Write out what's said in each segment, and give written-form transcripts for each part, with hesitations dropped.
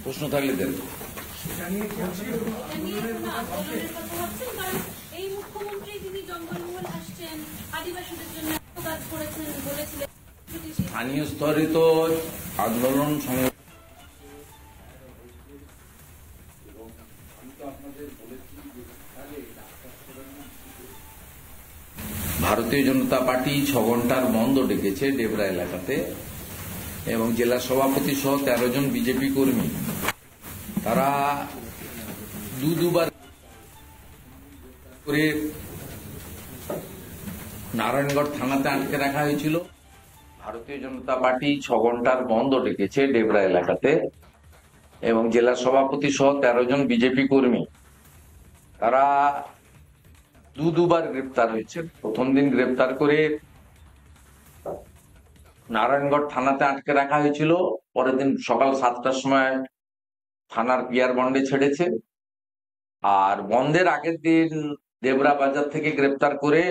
প্রশ্ন থাকলে দেন। এই মুখ্যমন্ত্রী তিনি জঙ্গলমহল আসছেন, আদিবাসীদের জন্য কাজ করেছেন বলেছিলেন। স্থানীয় স্তরে তো আন্দোলন ভারতীয় জনতা পার্টি 6 ঘন্টার বন্ধ ডেকেছে ডেবরা এলাকাতে, এবং জেলা সভাপতি সহ 13 জন বিজেপি কর্মী তারা দুবার করে নারায়ণগড় থানাতে আটকে রাখা হয়েছিল। ভারতীয় জনতা পার্টি 6 ঘন্টার বন্ধ ডেকেছে ডেবরা এলাকাতে, এবং জেলা সভাপতি সহ 13 জন বিজেপি কর্মী তারা দুবার গ্রেপ্তার হয়েছে। প্রথম দিন গ্রেপ্তার করে নারায়ণগড় থানাতে আটকে রাখা হয়েছিল, পরের দিন সকাল 7টার সময় থানার পিয়ার বন্ডে ছেড়েছে। আর বন্ধের আগের দিন দেবরা বাজার থেকে গ্রেপ্তার করে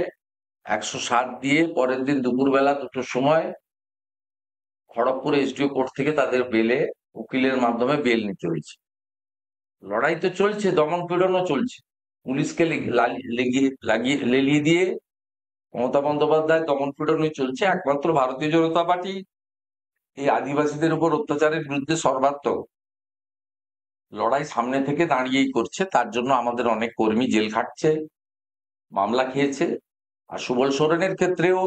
107 দিয়ে পরের দিন দুপুরবেলা 2টোর সময় খড়গপুর এসডিও কোর্ট থেকে তাদের বেলে উকিলের মাধ্যমে বেল নিতে হয়েছে। লড়াই তো চলছে, দমন পীড়নও চলছে। পুলিশকে লেলিয়ে দিয়ে মমতা বন্দ্যোপাধ্যায় দমন পীড়নই চলছে। একমাত্র ভারতীয় জনতা পার্টি এই আদিবাসীদের উপর অত্যাচারের বিরুদ্ধে সর্বাত্মক লড়াই সামনে থেকে দাঁড়িয়েই করছে। তার জন্য আমাদের অনেক কর্মী জেল খাটছে, মামলা খেয়েছে। আর সুবল সোরেনের ক্ষেত্রেও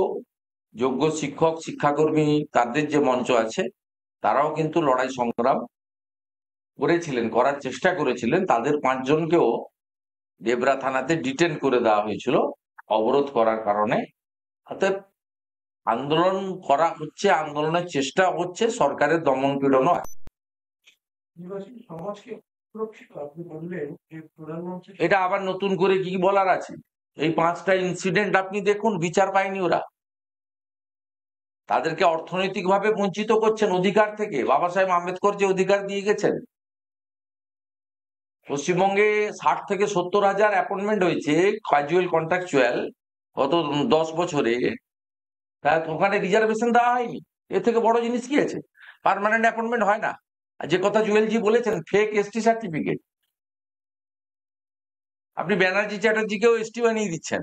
যোগ্য শিক্ষক শিক্ষাকর্মী তাদের যে মঞ্চ আছে তারাও কিন্তু লড়াই সংগ্রাম করার চেষ্টা করেছিলেন। তাদের 5 জনকেও দেবরা থানাতে ডিটেন করে দেওয়া হয়েছিল অবরোধ করার কারণে। অর্থাৎ আন্দোলন করা হচ্ছে, আন্দোলনের চেষ্টা হচ্ছে, সরকারের দমন পীড়নও আছে। এটা আবার নতুন করে কি বলার আছে? এই 5টা ইনসিডেন্ট আপনি দেখুন, বিচার পায়নি ওরা। তাদেরকে অর্থনৈতিকভাবে বঞ্চিত করছেন অধিকার থেকে। বাবা সাহেব আম্বেদকর যে অধিকার দিয়ে গেছেন, পশ্চিমবঙ্গে 60 থেকে 70 হাজার অ্যাপয়েন্টমেন্ট হয়েছে ক্যাজুয়াল কন্ট্রাকচুয়াল গত 10 বছরে। ওখানে রিজার্ভেশন দেওয়া হয়নি। এর থেকে বড় জিনিস কি আছে? পার্মানেন্ট অ্যাপয়েন্টমেন্ট হয় না। আর যে কথা জুয়েলজি বলেছেন, ফেক এসটি সার্টিফিকেট, আপনি ব্যানার্জি চ্যাটার্জিকেও এসটি বানিয়ে দিচ্ছেন,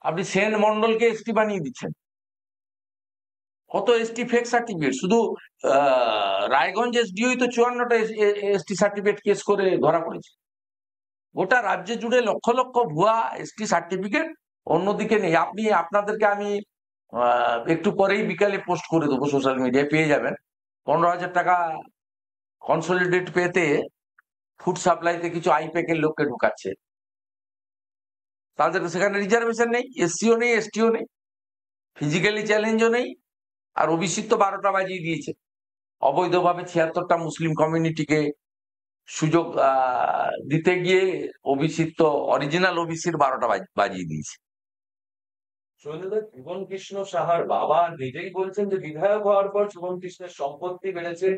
আপনি সেন মন্ডলকে এসটি বানিয়ে দিচ্ছেন। কত এসটি ফেক সার্টিফিকেট! শুধু রায়গঞ্জ এসডিওই তো 54টা এসটি সার্টিফিকেট কেস করে ধরা পড়েছে। গোটা রাজ্য জুড়ে লক্ষ লক্ষ ভুয়া এসটি সার্টিফিকেট অন্যদিকে নেই। আপনাদেরকে আমি একটু পরেই বিকালে পোস্ট করে দেবো, সোশ্যাল মিডিয়ায় পেয়ে যাবেন। 15,000 টাকা কনসলিডেট পেতে ফুড সাপ্লাইতে কিছু আইপ্যাকের লোককে ঢুকাচ্ছে। তাদের সেখানে রিজার্ভেশন নেই, এসসিও নেই, এসটিও নেই, ফিজিক্যালি চ্যালেঞ্জও নেই। আর ওবিসি তো 12টা বাজিয়ে দিয়েছে। অবৈধভাবে 76টা মুসলিম কমিউনিটিকে সুযোগ দিতে গিয়ে ওবিসি তো অরিজিনাল ওবিসির 12টা বাজিয়ে দিয়েছে। জীবন কৃষ্ণ সাহার বাবা নিজেই বলছেন যে বিধায়ক হওয়ার পর জীবন কৃষ্ণের সম্পত্তি বেড়েছে,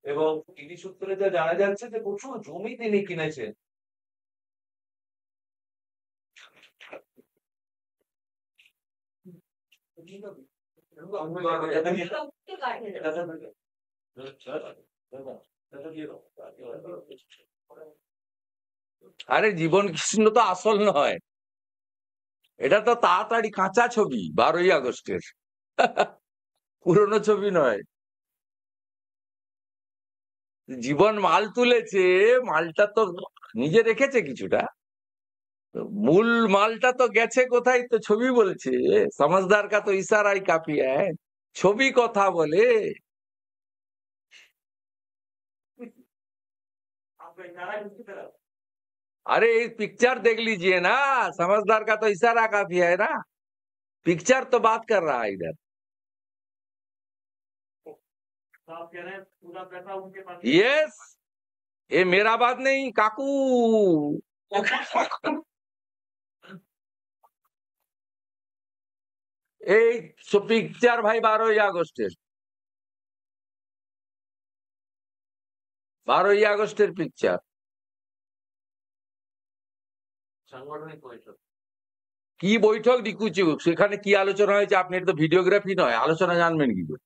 এবং ইডি সূত্রে যা জানা যাচ্ছে যে প্রচুর জমি তিনি কিনেছেন। আরে জীবন কৃষ্ণ তো আসল নয়, এটা তো তাড়াতাড়ি কাঁচা ছবি 12ই আগস্টের, পুরনো ছবি নয়। জীবন মাল তুলেছে, মালটা তো নিজে রেখেছে কিছুটা, মূল মালটা তো গেছে কোথায়? তো ছবি বলছে, সমাজদার কা তো ইশারাই কাফি হ্যায়, ছবি কথা বলে। अरे पिक्चर देख लीजिए ना, समझदार का तो इशारा काफी है ना, पिक्चर तो बात कर रहा है इधर। यस, ये मेरा बात नहीं काकू। এই পিকচার ভাই 12ই আগস্টের, 12ই আগস্টের পিকচার। সাংগঠনিক বৈঠক, কি বৈঠক ডিকুচু, সেখানে কি আলোচনা হয়েছে? আপনি তো ভিডিওগ্রাফি নয়, আলোচনা জানবেন কি করে?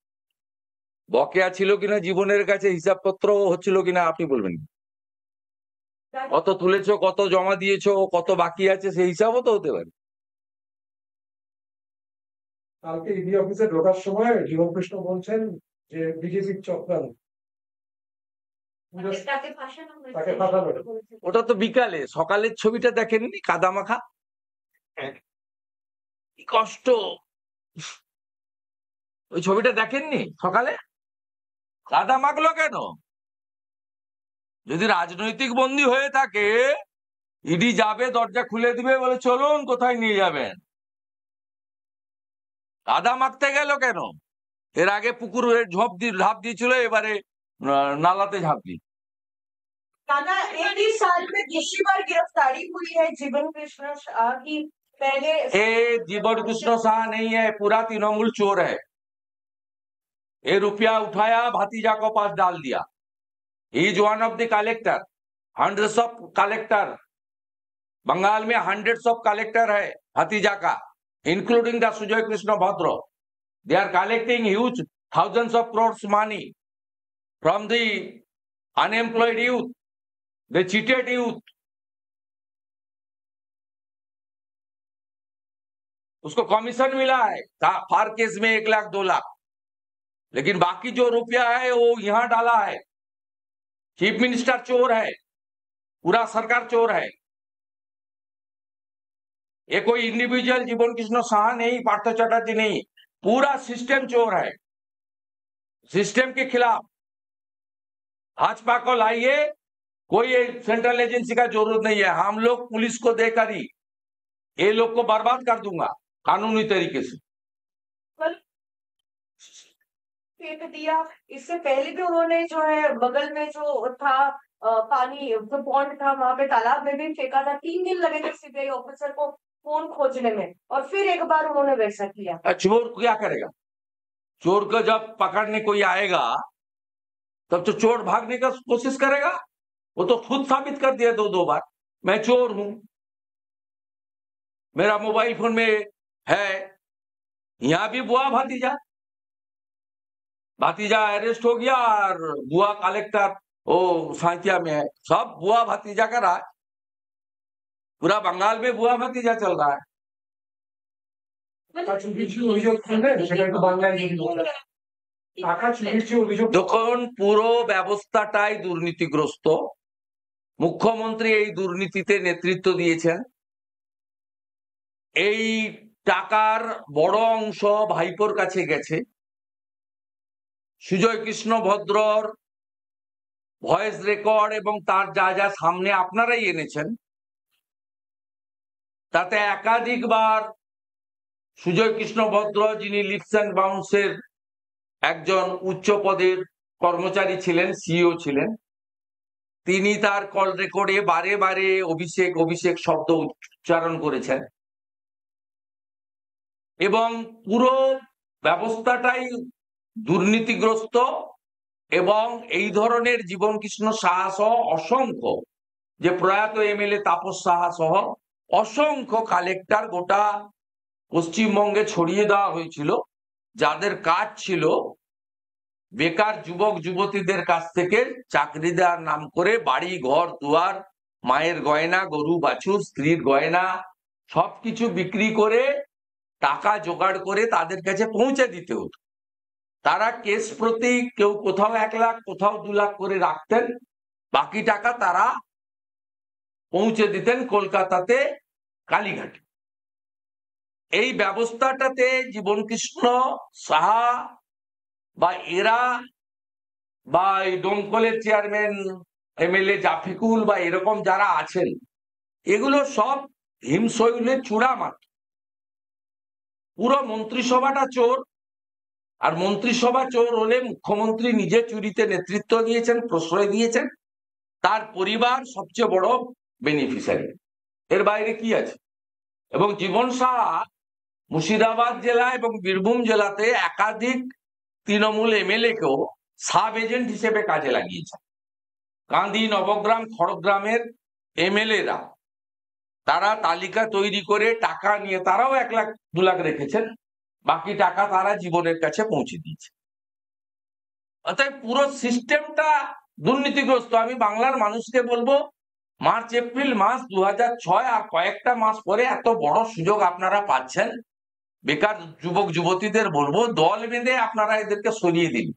বকেয়া ছিল কিনা জীবনের কাছে, হিসাবপত্র হচ্ছিল কিনা আপনি বলবেন। কত তুলেছো, কত জমা দিয়েছো, কত বাকি আছে, সেই হিসাবও তো হতে পারে। কালকে ইডি অফিসে ঢোকার সময় জীবনকৃষ্ণ বলছেন যে বিজেপির চক্রান্ত, তাকে ফাঁসানো তাকে হয়েছে। ফাঁসানো। ওটা তো বিকালে, সকালের ছবিটা দেখেননি, কাদা মাখা, কি কষ্ট। ওই ছবিটা দেখেননি সকালে? কাদা মাখলো কেন? যদি রাজনৈতিক বন্দী হয়ে থাকে, ইডি যাবে, দরজা খুলে দিবে, বলে চলুন কোথায় নিয়ে যাবেন। কাদা মাখতে গেল কেন? এর আগে পুকুরে ঝাঁপ দিয়েছিল, এবারে নালাতে ঝাঁপ দি। दादा एक ही साल में दूसरी बार गिरफ्तारी हुई है जीवन कृष्ण शाह की। पहले ये जीवन कृष्ण शाह नहीं है, पूरा तृणमूल चोर है। ये रुपया उठाया, भतीजा को पास डाल दिया। He is one of the collector, hundreds of collector. Bengal में हंड्रेड्स ऑफ कलेक्टर है भतीजा का, including the Sujay Krishna Bhadra. They are collecting huge thousands of crores money from the unemployed youth. They cheated youth. उसको कमीशन मिला है फार केस में 1 लाख 2 लाख, लेकिन बाकी जो रुपया है वो यहां डाला है। चीफ मिनिस्टर चोर है, पूरा सरकार चोर है। ये कोई इंडिविजुअल जीवन कृष्ण शाह नहीं, पार्थ चटर्जी नहीं, पूरा सिस्टम चोर है। सिस्टम के खिलाफ भाजपा को लाइए, कोई सेंट्रल एजेंसी का जरूरत नहीं है। हम लोग पुलिस को देकर ही ये लोग को बर्बाद कर दूंगा कानूनी तरीके से। फेंक दिया। इससे पहले भी उन्होंने जो है बगल में जो था पानी जो पॉन्ड था वहां पे तालाब में भी फेंका था। 3 दिन लगे थे सीबीआई ऑफिसर को फोन खोजने में, और फिर एक बार उन्होंने वैसा किया। चोर क्या करेगा? चोर को जब पकड़ने कोई आएगा तब तो चोर भागने का कोशिश करेगा। वो तो खुद साबित कर दिया 2 बार, मैं चोर हूं, मेरा मोबाइल फोन में है। यहां भी बुआ भतीजा अरेस्ट हो गया, और बुआ कलेक्टर वो साइकिया में है। सब बुआ भतीजा का राज, पूरा बंगाल में बुआ भतीजा चल रहा है। টাকা চুরির যে অভিযোগ করলেন সেটা একটু বাংলায় যদি বলেন। টাকা চুরির যে অভিযোগ, তখন পুরো ব্যবস্থাটাই দুর্নীতিগ্রস্ত। মুখ্যমন্ত্রী এই দুর্নীতিতে নেতৃত্ব দিয়েছেন। এই টাকার বড় অংশ ভাইপোর কাছে গেছে। সুজয় কৃষ্ণ ভদ্রর ভয়েস রেকর্ড এবং তার যা যা সামনে আপনারাই এনেছেন, তাতে একাধিকবার সুজয় কৃষ্ণ ভদ্র, যিনি লিপস অ্যান্ড বাউন্সের একজন উচ্চ পদের কর্মচারী ছিলেন, সিইও ছিলেন, তিনি তার কল রেকর্ডে বারে বারে অভিষেক অভিষেক শব্দ উচ্চারণ করেছেন। এবং পুরো ব্যবস্থাটাই দুর্নীতিগ্রস্ত। এবং এই ধরনের জীবন কৃষ্ণ সাহা সহ অসংখ্য, যে প্রয়াত এমএলএ তাপস সাহা সহ অসংখ্য কালেক্টর গোটা পশ্চিমবঙ্গে ছড়িয়ে দেওয়া হয়েছিল, যাদের কাজ ছিল বেকার যুবক যুবতীদের কাছ থেকে চাকরি দেওয়ার নাম করে বাড়ি ঘর দুয়ার, মায়ের গয়না, গরু বাছুর, স্ত্রীর গয়না সবকিছু বিক্রি করে টাকা জোগাড় করে তাদের কাছে পৌঁছে দিতে হতো। তারা কেস প্রতি কেউ কোথাও 1 লাখ, কোথাও 2 লাখ করে রাখতেন, বাকি টাকা তারা পৌঁছে দিতেন কলকাতাতে কালীঘাটে। এই ব্যবস্থাটাতে জীবন কৃষ্ণ সাহা বা এরা বা এই দমকলের চেয়ারম্যান এমএলএ জাফিকুল বা এরকম যারা আছেন, এগুলো সব হিমশৈলের চূড়া মাত্র। পুরো মন্ত্রিসভাটা চোর। আর মন্ত্রিসভা চোর হলে মুখ্যমন্ত্রী নিজে চুরিতে নেতৃত্ব দিয়েছেন, প্রশ্রয় দিয়েছেন, তার পরিবার সবচেয়ে বড় বেনিফিশিয়ারি। এর বাইরে কি আছে? এবং জীবন সাহা মুর্শিদাবাদ জেলা এবং বীরভূম জেলাতে একাধিক তৃণমূল এমএলএ কেও সাব এজেন্ট হিসেবে কাজে লাগিয়েছেন। কান্দি, নবগ্রাম, খড়গ্রামের এমএলএরা তারা তালিকা তৈরি করে টাকা নিয়ে তারাও 1 লাখ 2 লাখ রেখেছেন, বাকি টাকা তারা জীবনের কাছে পৌঁছে দিয়েছে। অতএব পুরো সিস্টেমটা দুর্নীতিগ্রস্ত। আমি বাংলার মানুষকে বলবো, মার্চ এপ্রিল মাস 2006 আর কয়েকটা মাস পরে এত বড় সুযোগ আপনারা পাচ্ছেন। বেকার যুবক যুবতীদের বলবো, দল বেঁধে আপনারা এদেরকে সরিয়ে দিন।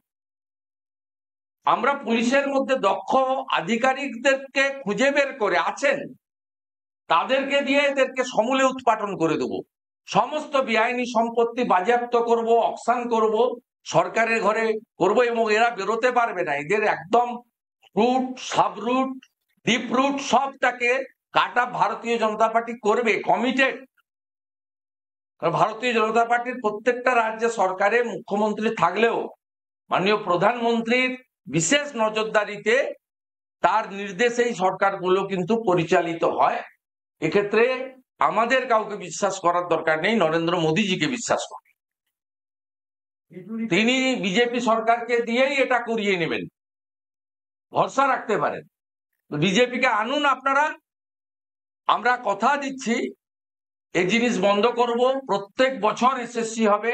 আমরা পুলিশের মধ্যে দক্ষ আধিকারিকদেরকে খুঁজে বের করে আছেন, তাদেরকে দিয়ে এদেরকে সমূলে উৎপাটন করে দেবো। সমস্ত বেআইনি সম্পত্তি বাজেয়াপ্ত করব, অকশন করব, সরকারের ঘরে করব, এবং এরা বেরোতে পারবে না। এদের একদম root, sub root, deep root সবটাকে কাটা ভারতীয় জনতা পার্টি করবে, কমিটেড। ভারতীয় জনতা পার্টির প্রত্যেকটা রাজ্যে সরকারে মুখ্যমন্ত্রী থাকলেও মাননীয় প্রধানমন্ত্রীর বিশেষ নজরদারিতে তার নির্দেশেই সরকারগুলো কিন্তু পরিচালিত হয়। এক্ষেত্রে আমাদের কাউকে বিশ্বাস করার দরকার নেই, নরেন্দ্র মোদীজিকে বিশ্বাস করে। তিনি বিজেপি সরকারকে দিয়েই এটা করিয়ে নেবেন, ভরসা রাখতে পারেন। বিজেপিকে আনুন আপনারা, আমরা কথা দিচ্ছি এই জিনিস বন্ধ করব। প্রত্যেক বছর এসএসসি হবে,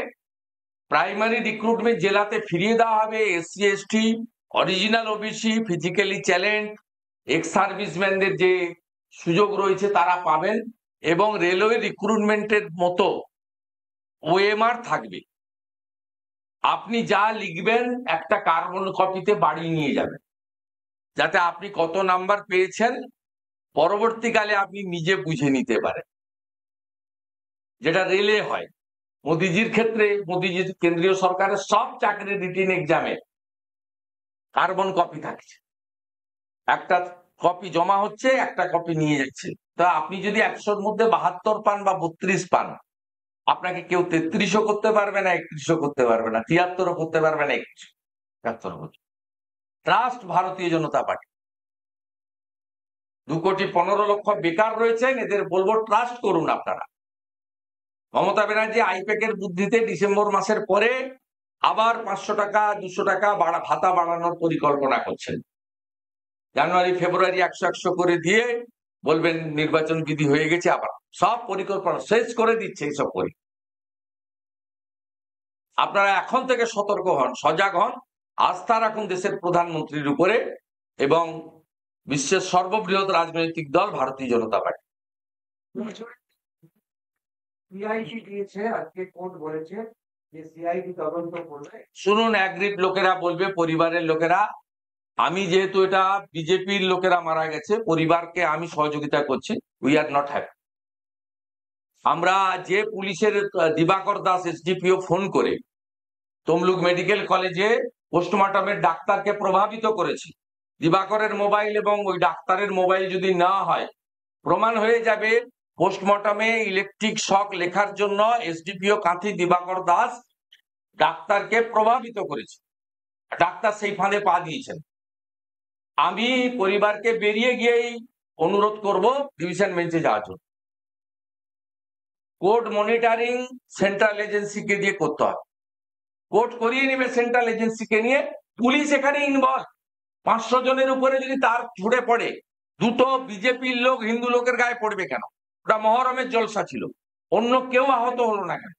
প্রাইমারি রিক্রুটমেন্ট জেলাতে ফিরিয়ে দেওয়া হবে। SC ST, original OBC, physically challenge, ex সার্ভিসম্যানদের যে সুযোগ রয়েছে তারা পাবেন, এবং রেলওয়ে রিক্রুটমেন্টের মতো ওএমআর থাকবে। আপনি যা লিখবেন একটা কার্বন কপিতে বাড়ি নিয়ে যাবেন, যাতে আপনি কত নাম্বার পেয়েছেন পরবর্তীকালে আপনি নিজে বুঝে নিতে পারেন, যেটা রেলে হয়। মোদিজির ক্ষেত্রে, মোদিজির কেন্দ্রীয় সরকারের সব চাকরি রিটিন এক্সামে কার্বন কপি থাকছে, একটা কপি জমা হচ্ছে, একটা কপি নিয়ে যাচ্ছে। তা আপনি যদি 100-র মধ্যে 72 পান বা 32 পান, আপনাকে কেউ 33ও করতে পারবে না, 31ও করতে পারবে না, 73ও করতে পারবে না, 71 ট্রাস্ট ভারতীয় জনতা পার্টি। 2,15,00,000 বেকার রয়েছেন, এদের বলবো ট্রাস্ট করুন আপনারা। মমতা ব্যানার্জি আইপ্যাকের বুদ্ধিতে ডিসেম্বর মাসের পরে আবার 500 টাকা 200 টাকা ভাতা বাড়ানোর পরিকল্পনা করছেন। জানুয়ারি ফেব্রুয়ারি 100 করে দিয়ে বলবেন নির্বাচন বিধি হয়ে গেছে, আবার সব পরিকল্পনা শেষ করে দিচ্ছে এইসব করে। আপনারা এখন থেকে সতর্ক হন, সজাগ হন, আস্থা রাখুন দেশের প্রধানমন্ত্রীর উপরে এবং বিশ্বের সর্ববৃহৎ রাজনৈতিক দল ভারতীয় জনতা পার্টি। সিআইডি দিয়েছে, আজকে কোর্ট বলেছে যে সিআইডি তদন্ত করবে। শুনুন, অ্যাগ্রিড লোকেরা বলবে, পরিবারের লোকেরা, আমি যেহেতু এটা বিজেপির লোকেরা মারা গেছে, পরিবারকে আমি সহযোগিতা করছি, উই আর নট হ্যাপি। আমরা যে পুলিশের দিবাকর দাস এসডিপিও ফোন করে তমলুক মেডিকেল কলেজে পোস্টমর্টমের ডাক্তারকে প্রভাবিত করেছি, দিবাকরের মোবাইল এবং ওই ডাক্তারের মোবাইল যদি না হয়, প্রমাণ হয়ে যাবে পোস্টমর্টমে ইলেকট্রিক শক লেখার জন্য এসডিপিও কাঁথি দিবাকর দাস ডাক্তারকে প্রভাবিত করেছে। ডাক্তার সেই ফাঁদে পা দিয়েছেন। আমি পরিবারকে বেরিয়ে গিয়েই অনুরোধ করব ডিভিশন বেঞ্চে যাওয়ার জন্য। কোর্ট মনিটরিং সেন্ট্রাল এজেন্সিকে দিয়ে করতে হবে, কোর্ট করিয়ে নেবে সেন্ট্রাল এজেন্সিকে নিয়ে। পুলিশ এখানে ইনভলভ। 500 জনের উপরে যদি তার ছুড়ে পড়ে, দুটো বিজেপির লোক হিন্দু লোকের গায়ে পড়বে কেন? ওটা মহরমের জলসা ছিল, অন্য কেউ আহত হলো না কেন?